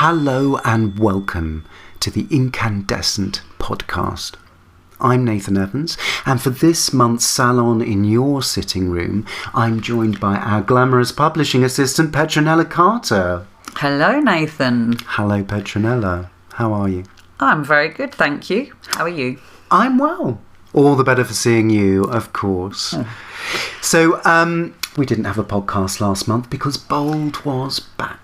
Hello and welcome to the Inkandescent podcast. I'm Nathan Evans, and for this month's salon in your sitting room, I'm joined by our glamorous publishing assistant, Petronella Carter. Hello, Nathan. Hello, Petronella. How are you? I'm very good, thank you. How are you? I'm well. All the better for seeing you, of course. Oh. So, we didn't have a podcast last month because Bold was back.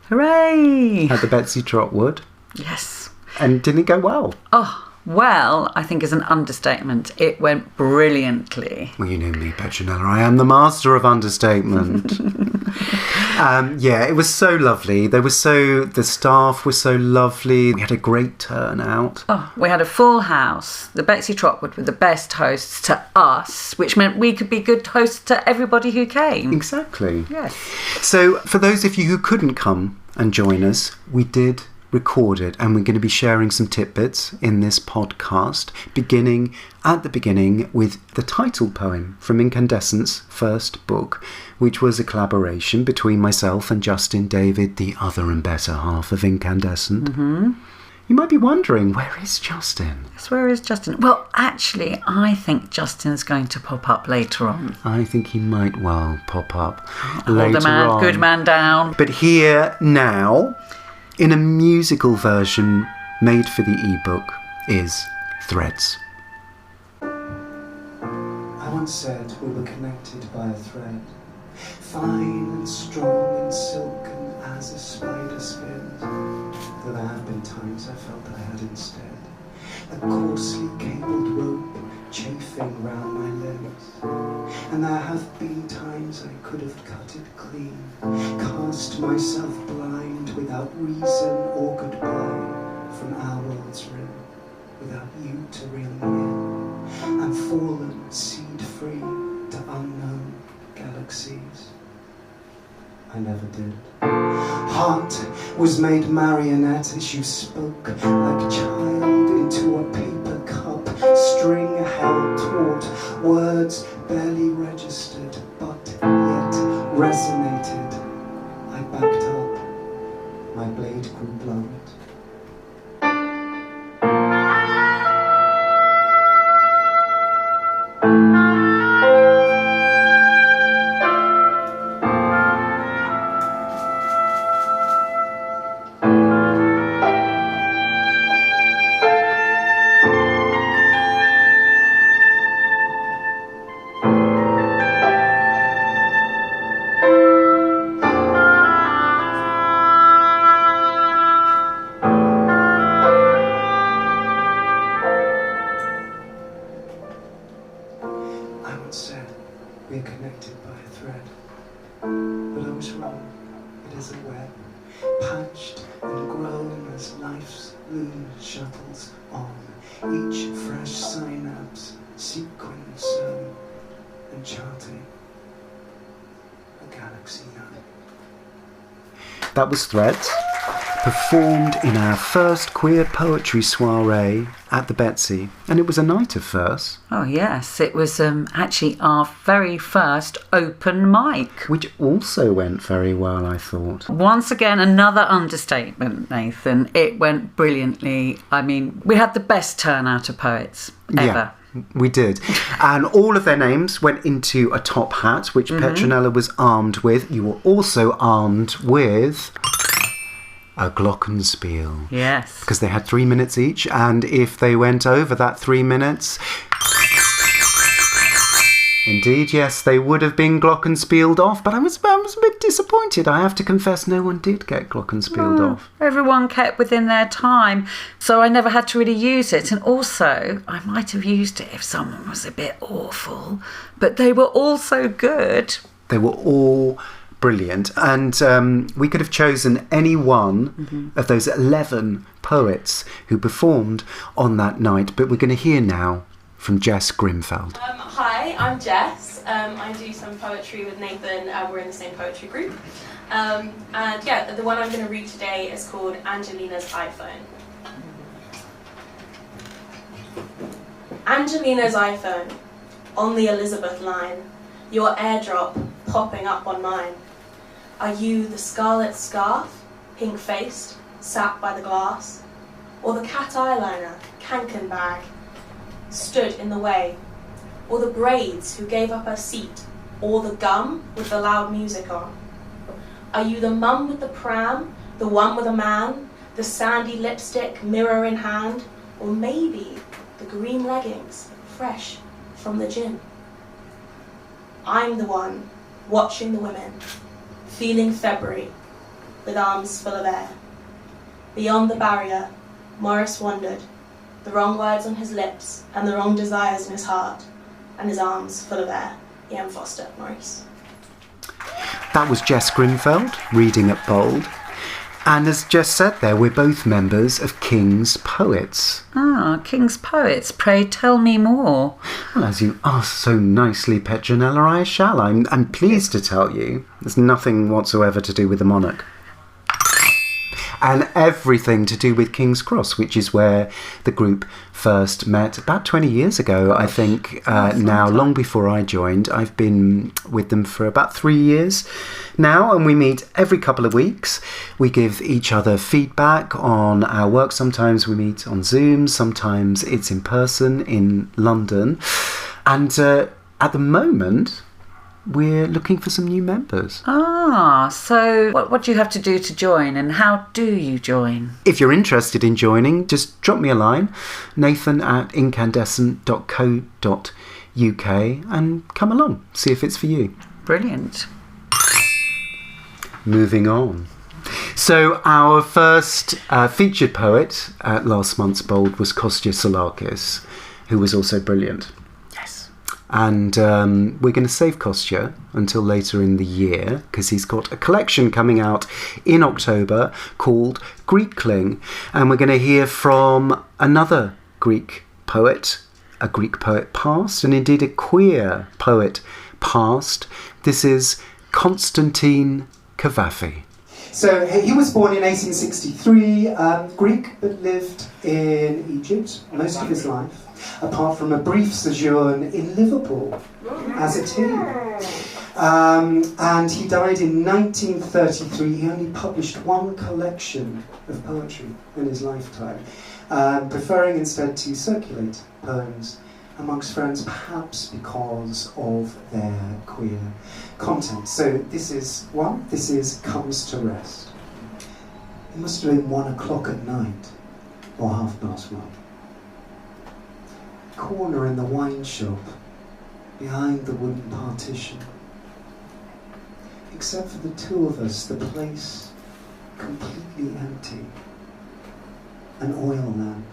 Hooray! At the Betsey Trotwood. Yes. And didn't it go well? Oh, well, I think is an understatement. It went brilliantly. Well, you know me, Petronella. I am the master of understatement. Yeah, it was so lovely. The staff was so lovely. We had a great turnout. Oh, we had a full house. The Betsey Trotwood were the best hosts to us, which meant we could be good hosts to everybody who came. Exactly. Yes. So, for those of you who couldn't come and join us, we did record it, and we're going to be sharing some tidbits in this podcast, beginning at the beginning with the title poem from Inkandescent's first book, which was a collaboration between myself and Justin David, the other and better half of Inkandescent. Mm-hmm. You might be wondering, where is Justin? Yes, where is Justin? Well, actually, I think Justin's going to pop up later on. I think he might well pop up later on. Good man down. But here now, in a musical version made for the ebook, is Threads. I once said we were connected by a thread, fine and strong and silken as a spider spins. Though there have been times I felt I had instead a coarsely cabled rope chafing round my limbs. And there have been times I could have cut it clean, cast myself blind without reason or goodbye from our world's rim, without you to reel me in, and fallen seed-free to unknown galaxies. I never did. Heart was made marionette as you spoke, like a child into a paper cup, string held taut, words barely registered, but yet resonated. I backed up, my blade grew blunt. That was Threads, performed in our first Queer Poetry Soirée at the Betsey, and it was a night of firsts. Oh yes, it was actually our very first open mic. Which also went very well, I thought. Once again, another understatement, Nathan. It went brilliantly. I mean, we had the best turnout of poets ever. Yeah. We did. And all of their names went into a top hat, which Petronella was armed with. You were also armed with a glockenspiel. Yes. Because they had 3 minutes each, and if they went over that 3 minutes... Indeed, yes, they would have been glockenspieled off, but I was a bit disappointed. I have to confess, no one did get glockenspieled off. Everyone kept within their time, so I never had to really use it. And also, I might have used it if someone was a bit awful, but they were all so good. They were all brilliant, and we could have chosen any one of those 11 poets who performed on that night, but we're going to hear now from Jess Grynfeld. Hi, I'm Jess. I do some poetry with Nathan. We're in the same poetry group. And yeah, the one I'm going to read today is called Angelina's iPhone. Angelina's iPhone, on the Elizabeth line, your airdrop popping up on mine. Are you the scarlet scarf, pink-faced, sat by the glass, or the cat eyeliner, cancan bag, stood in the way, or the braids who gave up her seat, or the gum with the loud music on? Are you the mum with the pram, the one with a man, the sandy lipstick, mirror in hand, or maybe the green leggings, fresh from the gym? I'm the one watching the women, feeling February, with arms full of air. Beyond the barrier, Morris wandered, the wrong words on his lips and the wrong desires in his heart, and his arms full of air. E.M. Foster, Maurice. That was Jess Grynfeld reading at Bold. And as Jess said there, we're both members of King's Poets. Ah, King's Poets, pray tell me more. Well, as you asked so nicely, Petronella, I shall. I'm pleased to tell you there's nothing whatsoever to do with the monarch. And everything to do with King's Cross, which is where the group first met about 20 years ago, I think, now, long before I joined. I've been with them for about 3 years now, and we meet every couple of weeks. We give each other feedback on our work. Sometimes we meet on Zoom, sometimes it's in person in London. And at the moment, we're looking for some new members. Ah, so what do you have to do to join, and how do you join? If you're interested in joining, just drop me a line, nathan@inkandescent.co.uk, and come along, see if it's for you. Brilliant. Moving on. So our first featured poet at last month's Bold was Kostya Soulakis, who was also brilliant. And we're going to save Kostya until later in the year because he's got a collection coming out in October called Greekling. And we're going to hear from another Greek poet, a Greek poet past, and indeed a queer poet past. This is Constantine Kavafe. So he was born in 1863, Greek, but lived in Egypt most of his life, apart from a brief sojourn in Liverpool as a teen. And he died in 1933. He only published one collection of poetry in his lifetime, preferring instead to circulate poems amongst friends, perhaps because of their queer content. So this is Comes to Rest. It must have been 1 o'clock at night, or 1:30. Corner in the wine shop, behind the wooden partition. Except for the two of us, the place completely empty. An oil lamp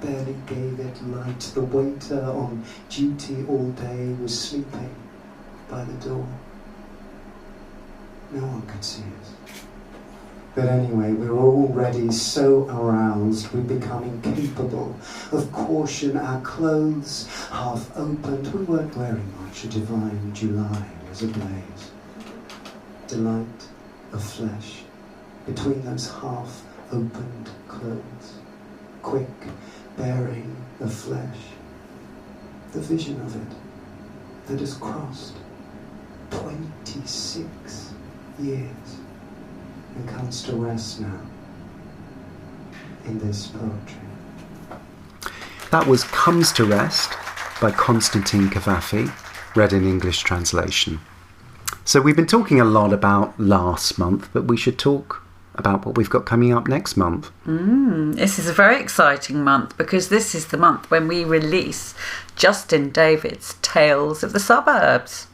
barely gave it light. The waiter on duty all day was sleeping by the door. No one could see us. But anyway, we were already so aroused, we'd become incapable of caution. Our clothes half opened. We weren't wearing much. A divine July was ablaze. Delight of flesh between those half opened clothes. Quick bearing of flesh. The vision of it that has crossed 26 years and comes to rest now in this poetry. That was Comes to Rest by Constantine Kavafe, read in English translation. So we've been talking a lot about last month, but we should talk about what we've got coming up next month. This is a very exciting month because this is the month when we release Justin David's Tales of the Suburbs.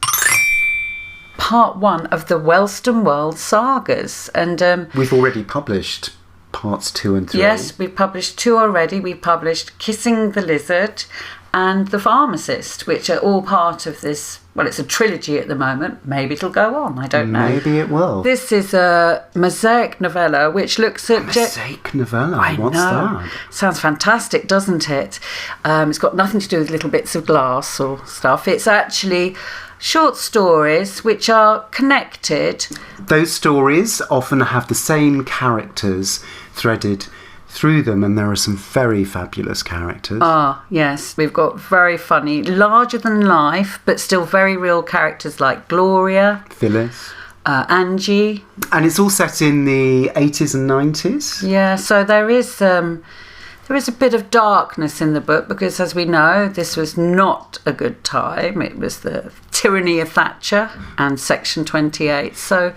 Part 1 of the Wellston World sagas. And we've already published parts 2 and 3. Yes, we've published 2 already. We published Kissing the Lizard and The Pharmacist, which are all part of this. Well, it's a trilogy at the moment. Maybe it'll go on. I don't know. Maybe it will. This is a mosaic novella which looks at... Mosaic novella? What's that? Sounds fantastic, doesn't it? It's got nothing to do with little bits of glass or stuff. It's actually short stories which are connected. Those stories often have the same characters threaded through them, and there are some very fabulous characters. Ah, yes. We've got very funny, larger than life, but still very real characters like Gloria, Phyllis, Angie. And it's all set in the 80s and 90s? Yeah, so there is a bit of darkness in the book because, as we know, this was not a good time. It was the tyranny of Thatcher and Section 28. So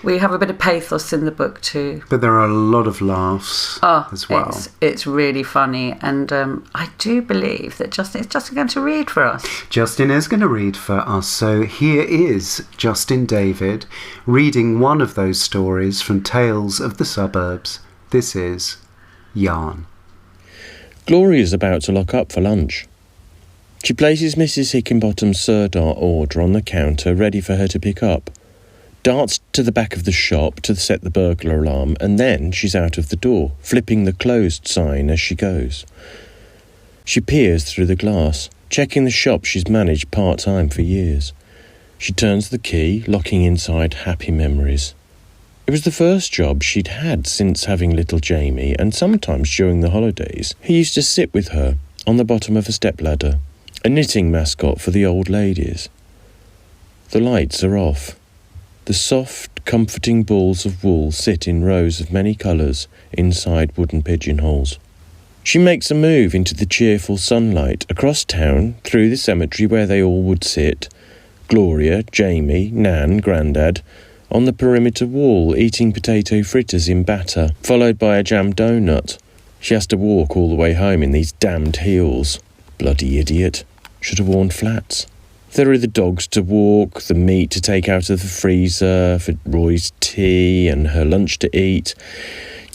we have a bit of pathos in the book too. But there are a lot of laughs as well. It's really funny. And I do believe that Justin going to read for us. Justin is going to read for us. So here is Justin David reading one of those stories from Tales of the Suburbs. This is Yarn. Gloria's about to lock up for lunch. She places Mrs. Hickenbottom's Sirdart order on the counter, ready for her to pick up. Darts to the back of the shop to set the burglar alarm, and then she's out of the door, flipping the closed sign as she goes. She peers through the glass, checking the shop she's managed part-time for years. She turns the key, locking inside happy memories. It was the first job she'd had since having little Jamie, and sometimes during the holidays he used to sit with her on the bottom of a stepladder, a knitting mascot for the old ladies. The lights are off. The soft, comforting balls of wool sit in rows of many colours inside wooden pigeonholes. She makes a move into the cheerful sunlight, across town, through the cemetery where they all would sit, Gloria, Jamie, Nan, Grandad, on the perimeter wall eating potato fritters in batter, followed by a jam donut. She has to walk all the way home in these damned heels. Bloody idiot. Should have worn flats. There are the dogs to walk, the meat to take out of the freezer, for Roy's tea and her lunch to eat.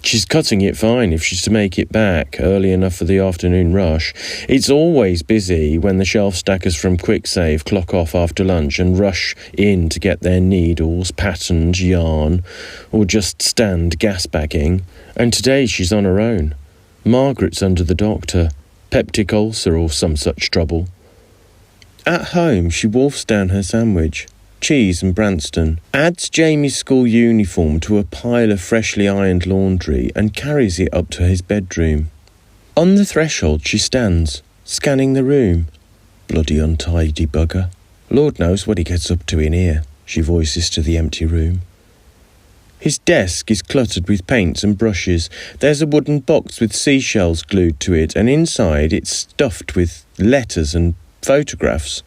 She's cutting it fine if she's to make it back early enough for the afternoon rush. It's always busy when the shelf stackers from QuickSave clock off after lunch and rush in to get their needles, patterns, yarn, or just stand gas bagging. And today she's on her own. Margaret's under the doctor, peptic ulcer or some such trouble. At home, she wolfs down her sandwich, cheese and Branston, adds Jamie's school uniform to a pile of freshly ironed laundry and carries it up to his bedroom. On the threshold she stands, scanning the room. Bloody untidy bugger. Lord knows what he gets up to in here, she voices to the empty room. His desk is cluttered with paints and brushes. There's a wooden box with seashells glued to it, and inside it's stuffed with letters and photographs.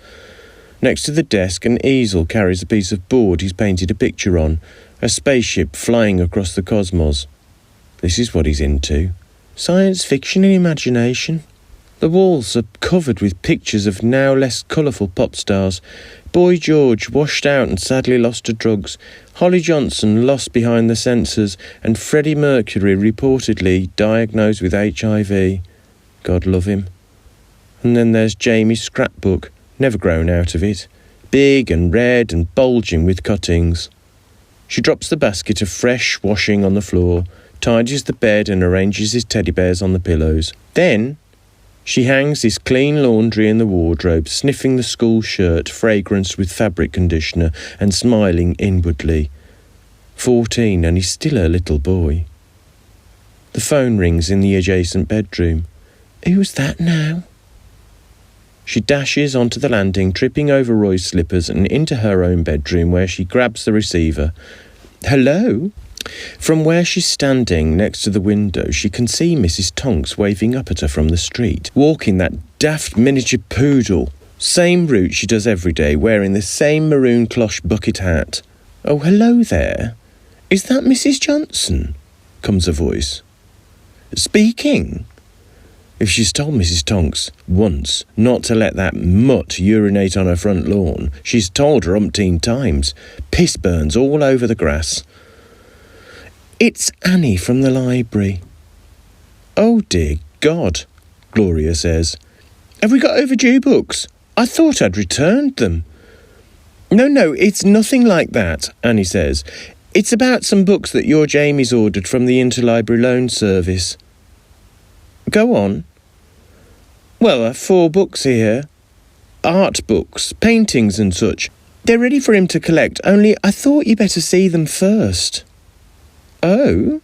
Next to the desk, an easel carries a piece of board he's painted a picture on, a spaceship flying across the cosmos. This is what he's into. Science fiction and imagination. The walls are covered with pictures of now less colourful pop stars. Boy George, washed out and sadly lost to drugs. Holly Johnson, lost behind the censors. And Freddie Mercury, reportedly diagnosed with HIV. God love him. And then there's Jamie's scrapbook, never grown out of it, big and red and bulging with cuttings. She drops the basket of fresh washing on the floor, tidies the bed and arranges his teddy bears on the pillows. Then she hangs his clean laundry in the wardrobe, sniffing the school shirt fragranced with fabric conditioner and smiling inwardly. 14, and he's still a little boy. The phone rings in the adjacent bedroom. Who's that now? She dashes onto the landing, tripping over Roy's slippers and into her own bedroom where she grabs the receiver. Hello? From where she's standing next to the window, she can see Mrs. Tonks waving up at her from the street, walking that daft miniature poodle. Same route she does every day, wearing the same maroon cloche bucket hat. Oh, hello there. Is that Mrs. Johnson? Comes a voice. Speaking. If she's told Mrs. Tonks once not to let that mutt urinate on her front lawn, she's told her umpteen times. Piss burns all over the grass. It's Annie from the library. Oh dear God, Gloria says. Have we got overdue books? I thought I'd returned them. No, it's nothing like that, Annie says. It's about some books that your Jamie's ordered from the interlibrary loan service. Go on. Well, 4 books here. Art books, paintings and such. They're ready for him to collect, only I thought you better see them first. Oh?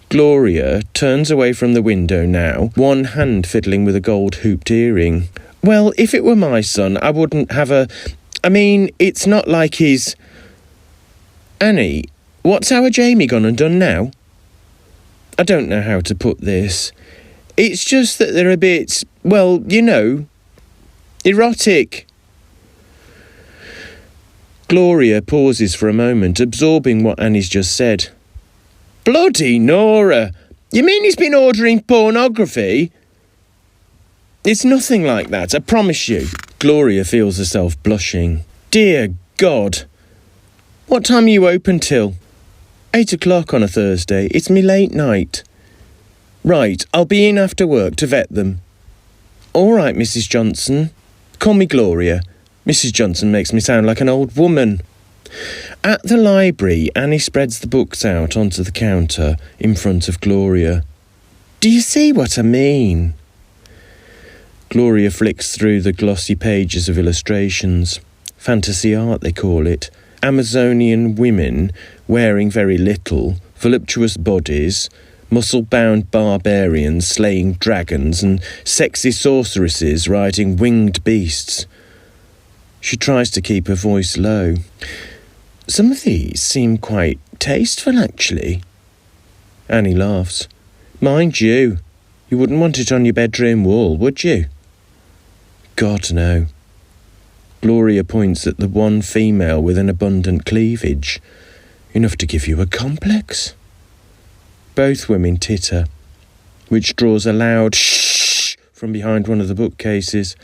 Gloria turns away from the window now, one hand fiddling with a gold-hooped earring. Well, if it were my son, I wouldn't have a... I mean, it's not like he's... Annie, what's our Jamie gone and done now? I don't know how to put this. It's just that they're a bit, well, you know, erotic. Gloria pauses for a moment, absorbing what Annie's just said. Bloody Nora! You mean he's been ordering pornography? It's nothing like that, I promise you. Gloria feels herself blushing. Dear God! What time are you open till? 8 o'clock on a Thursday. It's me late night. Right, I'll be in after work to vet them. All right, Mrs. Johnson. Call me Gloria. Mrs. Johnson makes me sound like an old woman. At the library, Annie spreads the books out onto the counter in front of Gloria. Do you see what I mean? Gloria flicks through the glossy pages of illustrations. Fantasy art, they call it. Amazonian women wearing very little, voluptuous bodies, muscle-bound barbarians slaying dragons, and sexy sorceresses riding winged beasts. She tries to keep her voice low. Some of these seem quite tasteful, actually. Annie laughs. Mind you, you wouldn't want it on your bedroom wall, would you? God, no. Gloria points at the one female with an abundant cleavage, enough to give you a complex. Both women titter, which draws a loud shh from behind one of the bookcases.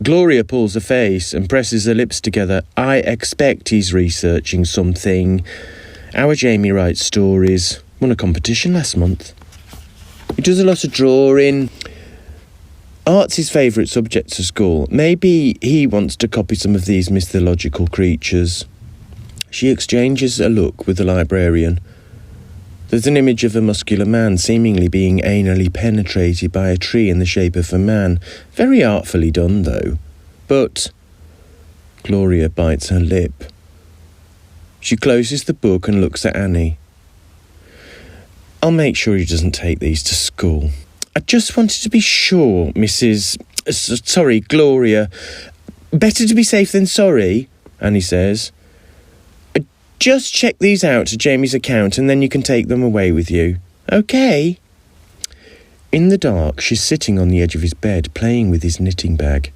Gloria pulls a face and presses her lips together. I expect he's researching something. Our Jamie writes stories. Won a competition last month. He does a lot of drawing. Art's his favourite subject to school. Maybe he wants to copy some of these mythological creatures. She exchanges a look with the librarian. There's an image of a muscular man seemingly being anally penetrated by a tree in the shape of a man. Very artfully done, though. But Gloria bites her lip. She closes the book and looks at Annie. I'll make sure he doesn't take these to school. I just wanted to be sure, Sorry, Gloria. Better to be safe than sorry, Annie says. Just check these out to Jamie's account and then you can take them away with you. OK? In the dark, she's sitting on the edge of his bed playing with his knitting bag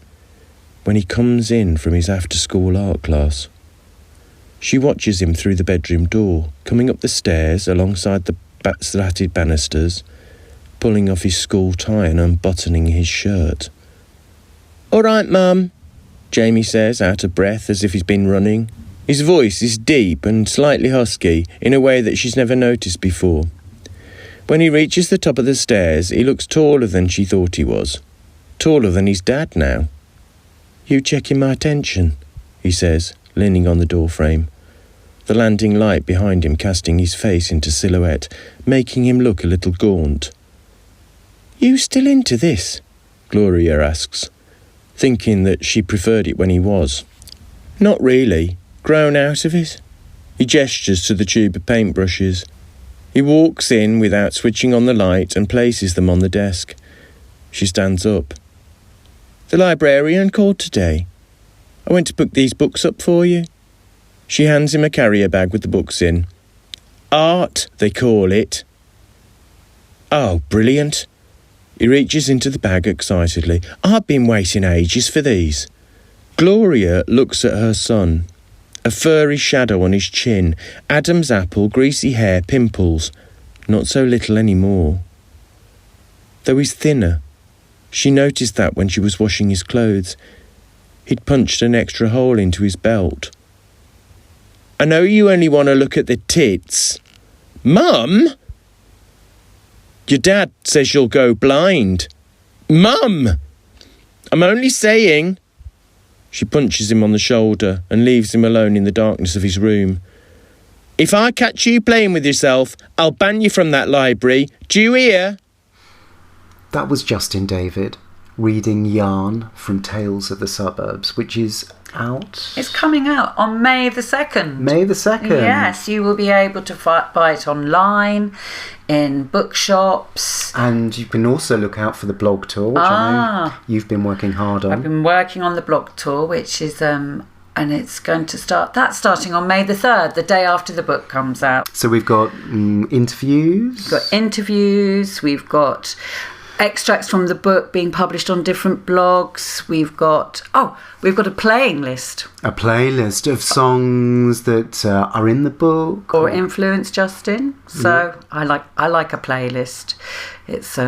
when he comes in from his after-school art class. She watches him through the bedroom door, coming up the stairs alongside the slatted banisters, pulling off his school tie and unbuttoning his shirt. All right, Mum, Jamie says, out of breath as if he's been running. His voice is deep and slightly husky in a way that she's never noticed before. When he reaches the top of the stairs, he looks taller than she thought he was. Taller than his dad now. You checking my attention, he says, leaning on the doorframe. The landing light behind him casting his face into silhouette, making him look a little gaunt. You still into this? Gloria asks, thinking that she preferred it when he was. Not really. Grown out of it? He gestures to the tube of paintbrushes. He walks in without switching on the light and places them on the desk. She stands up. The librarian called today. I went to pick these books up for you. She hands him a carrier bag with the books in. Art, they call it. Oh, brilliant. He reaches into the bag excitedly. I've been waiting ages for these. Gloria looks at her son. A furry shadow on his chin, Adam's apple, greasy hair, pimples. Not so little anymore. Though he's thinner. She noticed that when she was washing his clothes. He'd punched an extra hole into his belt. I know you only want to look at the tits. Mum? Your dad says you'll go blind. Mum! I'm only saying... She punches him on the shoulder and leaves him alone in the darkness of his room. If I catch you playing with yourself, I'll ban you from that library. Do you hear? That was Justin David reading Yarn from Tales of the Suburbs, which is out... It's coming out on May the 2nd. May the 2nd. Yes, you will be able to buy it online, in bookshops. And you can also look out for the blog tour, which I know you've been working hard on. I've been working on the blog tour, which is and it's going to starting on May the 3rd, the day after the book comes out. So we've got interviews. We've got extracts from the book being published on different blogs. We've got a playing list. A playlist of songs that are in the book or influenced Justin. So I like a playlist. It's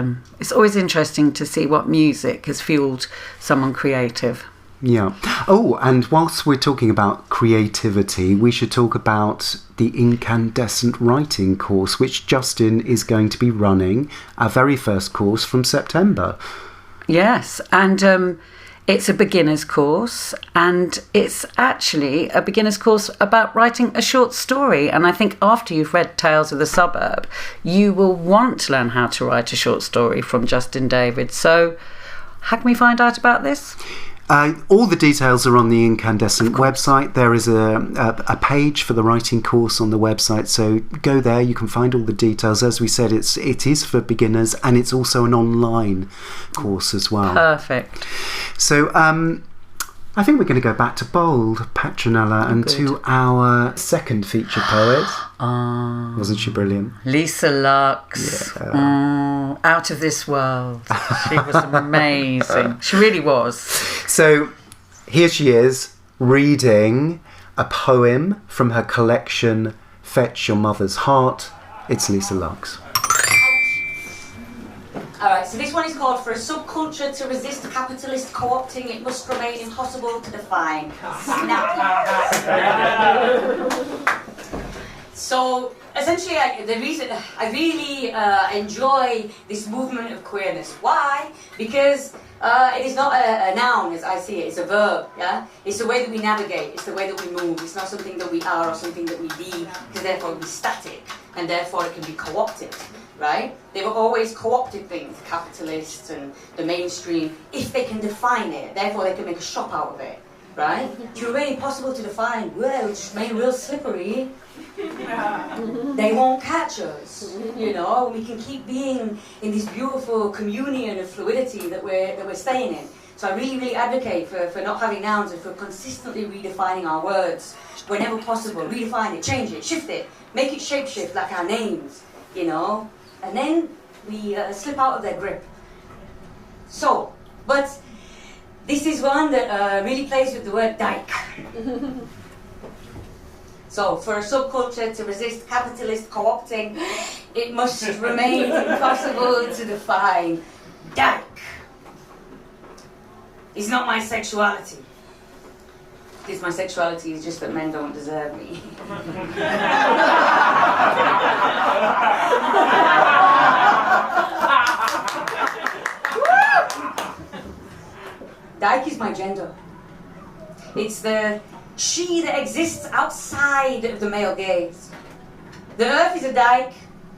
always interesting to see what music has fueled someone creative. Yeah. Oh, and whilst we're talking about creativity, we should talk about the Inkandescent writing course, which Justin is going to be running, our very first course from September. Yes, and it's a beginner's course, and it's actually a beginner's course about writing a short story. And I think after you've read Tales of the Suburb, you will want to learn how to write a short story from Justin David. So how can we find out about this? All the details are on the Inkandescent website. There is a page for the writing course on the website, so go there. You can find all the details. As we said, it is for beginners, and it's also an online course as well. Perfect. So I think we're going to go back to Bold, Petronella, and to our second feature poet. Wasn't she brilliant? Lisa Luxx. Yeah. Out of this world. She was amazing. She really was. So here she is reading a poem from her collection, Fetch Your Mother's Heart. It's Lisa Luxx. Alright, so this one is called For a Subculture to Resist Capitalist Co-opting, It Must Remain Impossible to Define. So, essentially, the reason I really enjoy this movement of queerness. Why? Because it is not a noun as I see it, it's a verb, yeah? It's the way that we navigate, it's the way that we move, it's not something that we are or something that we be, because therefore it will be static, and therefore it can be co-opted. Right? They were always co-opted things, capitalists and the mainstream, if they can define it. Therefore, they can make a shop out of it. Right? It's really impossible to define. Well, it's made real slippery. They won't catch us. You know, we can keep being in this beautiful communion of fluidity that we're staying in. So I really, really advocate for not having nouns and for consistently redefining our words whenever possible. Redefine it, change it, shift it, make it shapeshift like our names. You know. And then we slip out of their grip. So, but this is one that really plays with the word dyke. So, for a subculture to resist capitalist co-opting, it must remain impossible to define. Dyke is not my sexuality. Because my sexuality is just that men don't deserve me. Dyke is my gender. It's the she that exists outside of the male gaze. The earth is a dyke.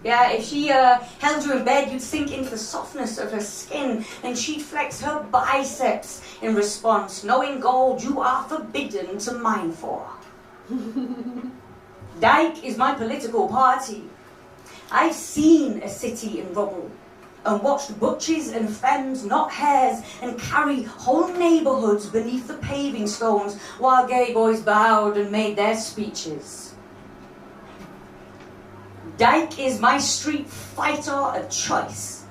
Yeah, if she held you in bed, you'd sink into the softness of her skin, and she'd flex her biceps in response, knowing gold you are forbidden to mine for. Dyke is my political party. I've seen a city in rubble, and watched butches and femmes knot hairs and carry whole neighbourhoods beneath the paving stones while gay boys bowed and made their speeches. Dyke is my street fighter of choice.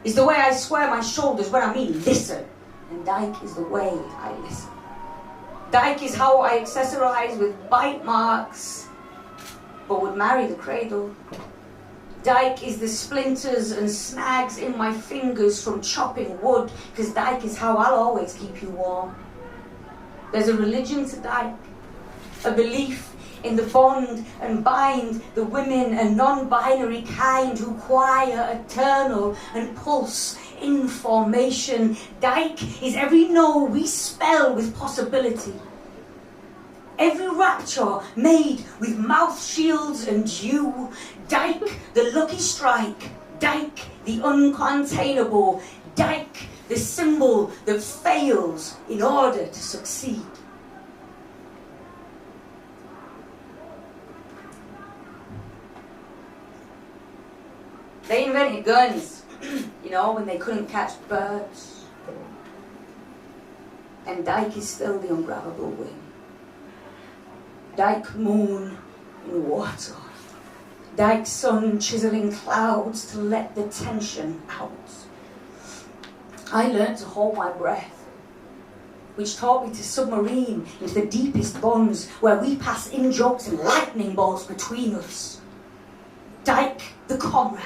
Is the way I square my shoulders when I mean listen. And dyke is the way I listen. Dyke is how I accessorize with bite marks, but would marry the cradle. Dyke is the splinters and snags in my fingers from chopping wood, because dyke is how I'll always keep you warm. There's a religion to dyke, a belief in the bond and bind the women and non-binary kind who choir eternal and pulse in formation. Dyke is every no we spell with possibility. Every rapture made with mouth shields and dew. Dyke, the lucky strike. Dyke, the uncontainable. Dyke, the symbol that fails in order to succeed. They invented guns, you know, when they couldn't catch birds. And dyke is still the ungrabbable wing. Dyke moon in water. Dyke sun chiseling clouds to let the tension out. I learnt to hold my breath, which taught me to submarine into the deepest bonds where we pass in-jokes and lightning bolts between us. Dyke the comrade,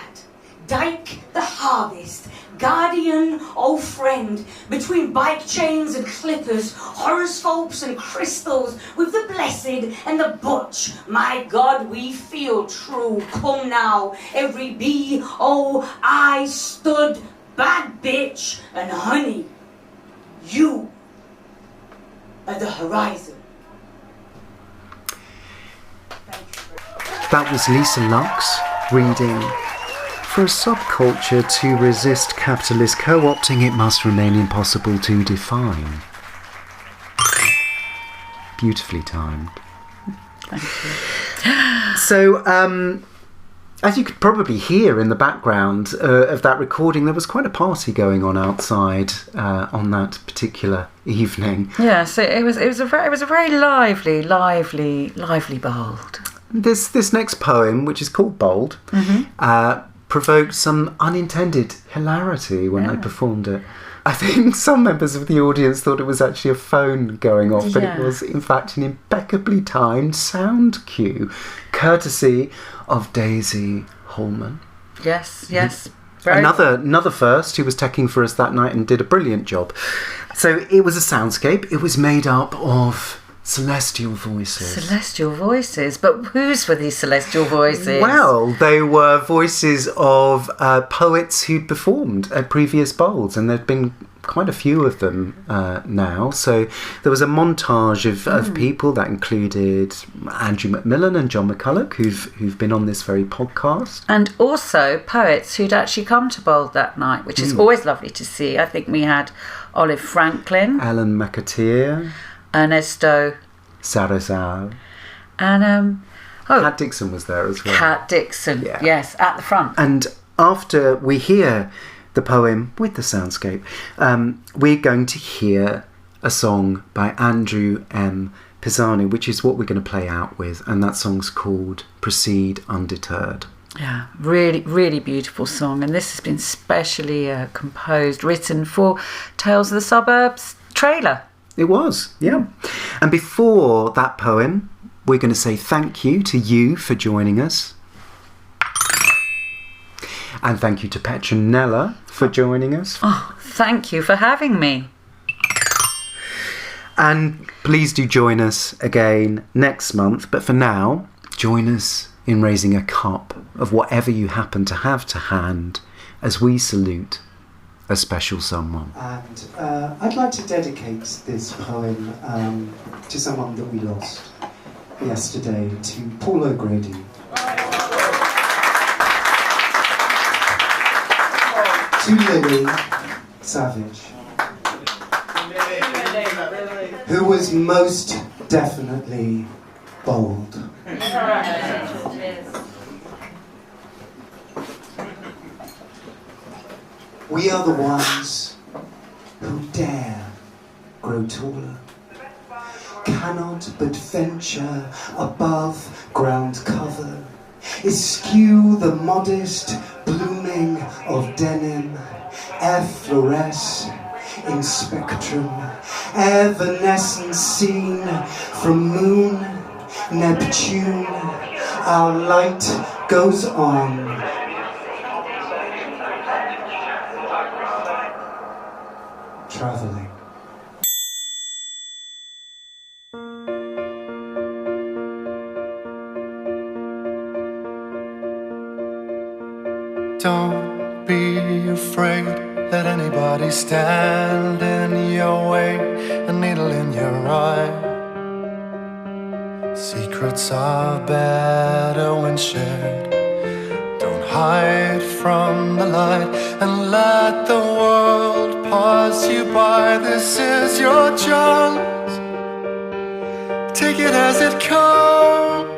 Dyke the harvest, guardian, oh friend, between bike chains and clippers, horoscopes and crystals, with the blessed and the butch. My God, we feel true. Come now, every bee, oh, I stood, bad bitch, and honey, you are the horizon. That was Lisa Luxx reading, "For a subculture to resist capitalist co-opting, it must remain impossible to define." Beautifully timed. Thank you. So, as you could probably hear in the background of that recording, there was quite a party going on outside on that particular evening. Yeah, so it was a very lively Bold. This next poem, which is called Bold, provoked some unintended hilarity when I performed it. I think some members of the audience thought it was actually a phone going off, but it was in fact an impeccably timed sound cue, courtesy of Daisy Holman. Yes. Another first who was teching for us that night and did a brilliant job. So it was a soundscape. It was made up of celestial voices. But whose were these celestial voices? Well, they were voices of poets who'd performed at previous Bolds, and there'd been quite a few of them now. So there was a montage of people that included Andrew Macmillan and John McCulloch, who've been on this very podcast. And also poets who'd actually come to Bold that night, which is always lovely to see. I think we had Olive Franklin, Alan McAteer, Ernesto Salazar, and Kat Dixon was there as well. Kat Dixon, yes, at the front. And after we hear the poem with the soundscape, we're going to hear a song by Andrew M. Pisani, which is what we're going to play out with, and that song's called Proceed Undeterred. Yeah, really, really beautiful song, and this has been specially written for Tales of the Suburbs trailer. It was, yeah. And before that poem, we're going to say thank you to you for joining us. And thank you to Petronella for joining us. Oh, thank you for having me. And please do join us again next month. But for now, join us in raising a cup of whatever you happen to have to hand as we salute a special someone. And I'd like to dedicate this poem to someone that we lost yesterday, to Paul O'Grady. To Lily Savage, who was most definitely bold. We are the ones who dare grow taller, cannot but venture above ground cover, eschew the modest blooming of denim, effloresce in spectrum, evanescence seen from moon, Neptune, our light goes on. Traveling. Don't be afraid, let anybody stand in your way, a needle in your eye. Secrets are better when shared. Don't hide from the light and let the world pass you by. This is your chance. Take it as it comes.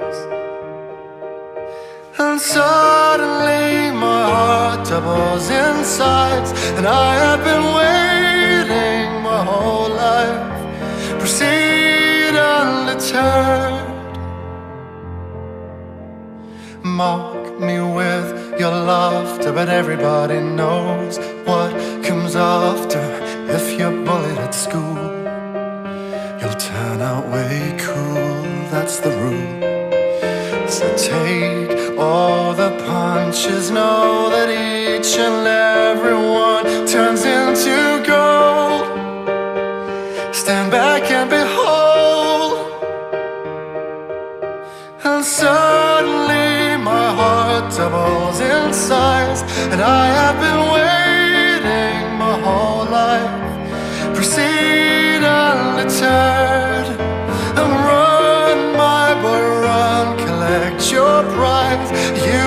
And suddenly my heart doubles in size, and I have been waiting my whole life. Proceed undeterred. mock me with your laughter, but everybody knows what comes after. If you're bullied at school, you'll turn out way cool, that's the rule. So take all the punches, know that each and every one turns into gold. Stand back and behold, and suddenly my heart doubles in size, and I have been waiting my whole life. Proceed undeterred and run, my boy, run, collect your prize. You